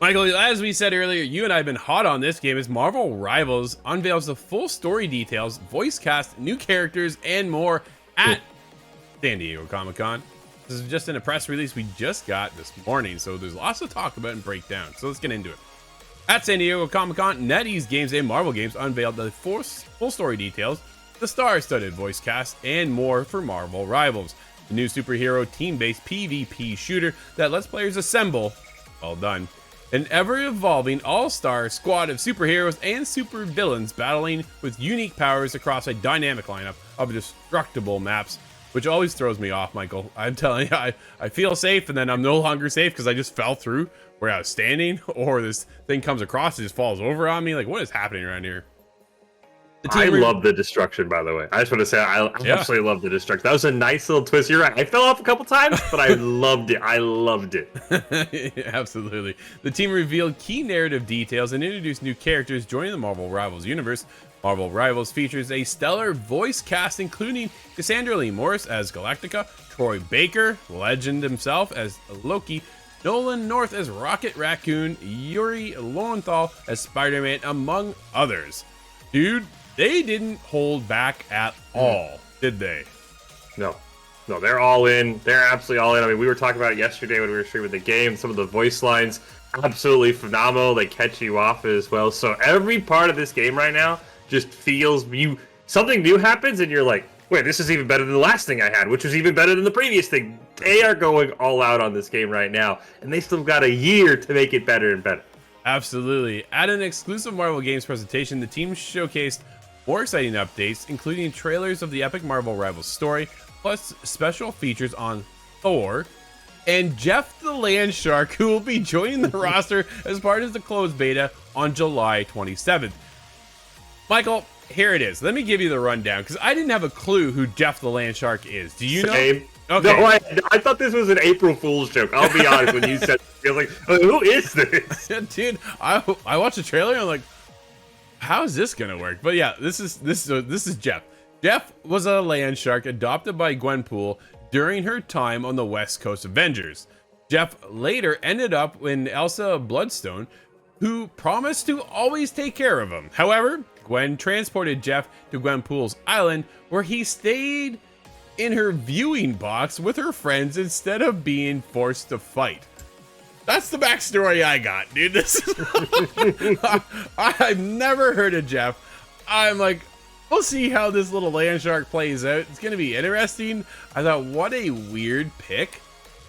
Michael, as we said earlier, you and I have been hot on this game as Marvel Rivals unveils the full story details, voice cast, new characters, and more at San Diego Comic-Con. This is just in a press release we just got this morning, so there's lots to talk about and break down. So let's get into it. At San Diego Comic-Con, NetEase Games and Marvel Games unveiled the full story details, the star-studded voice cast, and more for Marvel Rivals, the new superhero team-based PvP shooter that lets players assemble, well done, an ever-evolving all-star squad of superheroes and supervillains battling with unique powers across a dynamic lineup of destructible maps, which always throws me off, Michael. I'm telling you, I feel safe, and then I'm no longer safe because I just fell through where I was standing, or this thing comes across and just falls over on me. Like, what is happening around here? I love the destruction, by the way. I just want to say I absolutely love the destruction. That was a nice little twist. You're right. I fell off a couple times, but I loved it. I loved it. Absolutely. The team revealed key narrative details and introduced new characters joining the Marvel Rivals universe. Marvel Rivals features a stellar voice cast, including Cassandra Lee Morris as Galactica, Troy Baker, legend himself, as Loki, Nolan North as Rocket Raccoon, Yuri Lowenthal as Spider-Man, among others. Dude, they didn't hold back at all, did they? No, they're all in. They're absolutely all in. I mean, we were talking about it yesterday when we were streaming the game. Some of the voice lines, absolutely phenomenal. They catch you off as well. So every part of this game right now just feels something new happens, and you're like, wait, this is even better than the last thing I had, which was even better than the previous thing. They are going all out on this game right now, and they still got a year to make it better and better. Absolutely. At an exclusive Marvel Games presentation, the team showcased more exciting updates, including trailers of the epic Marvel Rivals story, plus special features on Thor, and Jeff the Land Shark, who will be joining the roster as part of the closed beta on July 27th. Michael, here it is. Let me give you the rundown, because I didn't have a clue who Jeff the Land Shark is. Do you know? Okay. No, I thought this was an April Fool's joke. I'll be honest, when you said it, I was like, who is this? Dude, I watched the trailer and I'm like, how is this gonna work? But yeah, this is Jeff. Jeff was a land shark adopted by Gwenpool during her time on the West Coast Avengers. Jeff later ended up in Elsa Bloodstone, who promised to always take care of him. However, Gwen transported Jeff to Gwenpool's island, where he stayed in her viewing box with her friends instead of being forced to fight. That's the backstory I got, dude. This is I've never heard of Jeff. I'm like, we'll see how this little land shark plays out. It's gonna be interesting. I thought, what a weird pick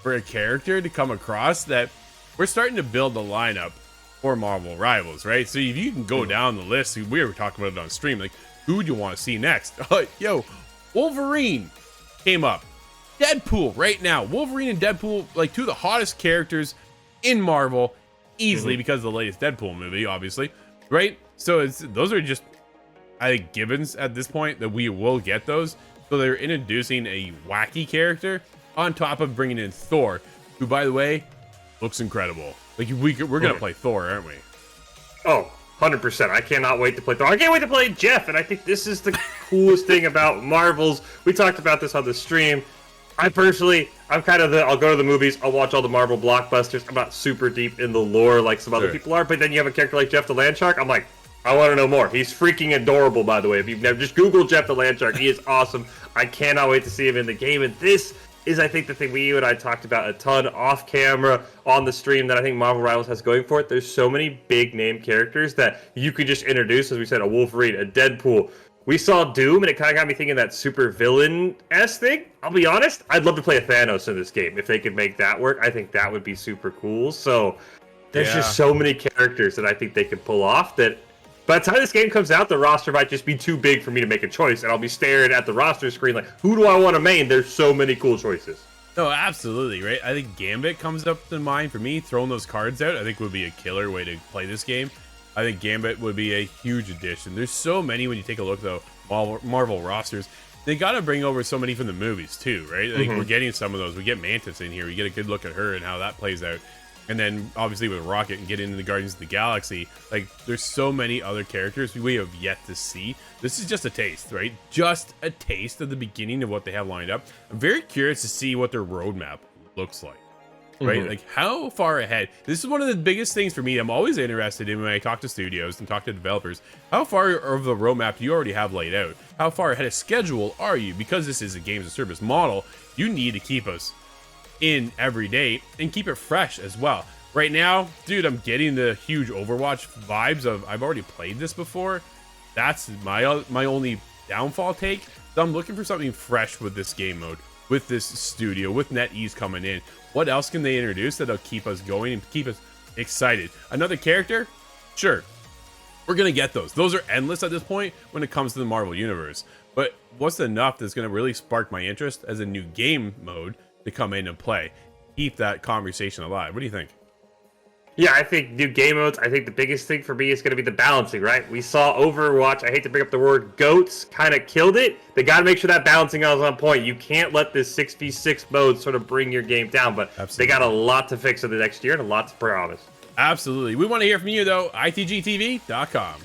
for a character to come across. That we're starting to build the lineup for Marvel Rivals, right? So if you can go down the list, we were talking about it on stream, like, who would you want to see next? Yo, Wolverine came up. Deadpool right now. Wolverine and Deadpool, like, two of the hottest characters in Marvel, easily, because of the latest Deadpool movie, obviously, right? So those are just, I think, givens at this point that we will get those. So they're introducing a wacky character on top of bringing in Thor, who, by the way, looks incredible. Like, we're gonna play Thor, aren't we? Oh, 100%. I cannot wait to play Thor. I can't wait to play Jeff, and I think this is the coolest thing about Marvels. We talked about this on the stream. I'm kind of I'll go to the movies, I'll watch all the Marvel blockbusters. I'm not super deep in the lore like some other people are, but then you have a character like Jeff the Land Shark. I'm like, I want to know more. He's freaking adorable, by the way. If you've never, just Google Jeff the Land Shark. He is awesome. I cannot wait to see him in the game. And this is, I think, the thing you and I talked about a ton off camera on the stream that I think Marvel Rivals has going for it. There's so many big name characters that you could just introduce, as we said, a Wolverine, a Deadpool. We saw Doom, and it kind of got me thinking that super villain-esque thing. I'll be honest, I'd love to play a Thanos in this game. If they could make that work, I think that would be super cool. So there's just so many characters that I think they could pull off that by the time this game comes out, the roster might just be too big for me to make a choice, and I'll be staring at the roster screen like, who do I want to main? There's so many cool choices. No, absolutely, right? I think Gambit comes up to mind for me. Throwing those cards out, I think, would be a killer way to play this game. I think Gambit would be a huge addition. There's so many when you take a look, though, Marvel rosters. They got to bring over so many from the movies, too, right? I think we're getting some of those. We get Mantis in here. We get a good look at her and how that plays out. And then, obviously, with Rocket and get into the Guardians of the Galaxy, like, there's so many other characters we have yet to see. This is just a taste, right? Just a taste of the beginning of what they have lined up. I'm very curious to see what their roadmap looks like. right? Like, how far ahead? This is one of the biggest things for me. I'm always interested in when I talk to studios and talk to developers. How far of the roadmap do you already have laid out? How far ahead of schedule are you? Because this is a games of service model, you need to keep us in every day and keep it fresh as well. Right now, dude, I'm getting the huge Overwatch vibes of I've already played this before. That's my only downfall take. So I'm looking for something fresh with this game mode, with this studio, with NetEase coming in. What else can they introduce that'll keep us going and keep us excited? Another character? Sure. We're going to get those. Those are endless at this point when it comes to the Marvel Universe. But what's enough that's going to really spark my interest as a new game mode to come in and play? Keep that conversation alive. What do you think? Yeah, I think new game modes, I think the biggest thing for me is going to be the balancing, right? We saw Overwatch, I hate to bring up the word GOATs, kind of killed it. They got to make sure that balancing is on point. You can't let this 6v6 mode sort of bring your game down, but They got a lot to fix in the next year and a lot to promise. Absolutely. We want to hear from you, though. ITGTV.com.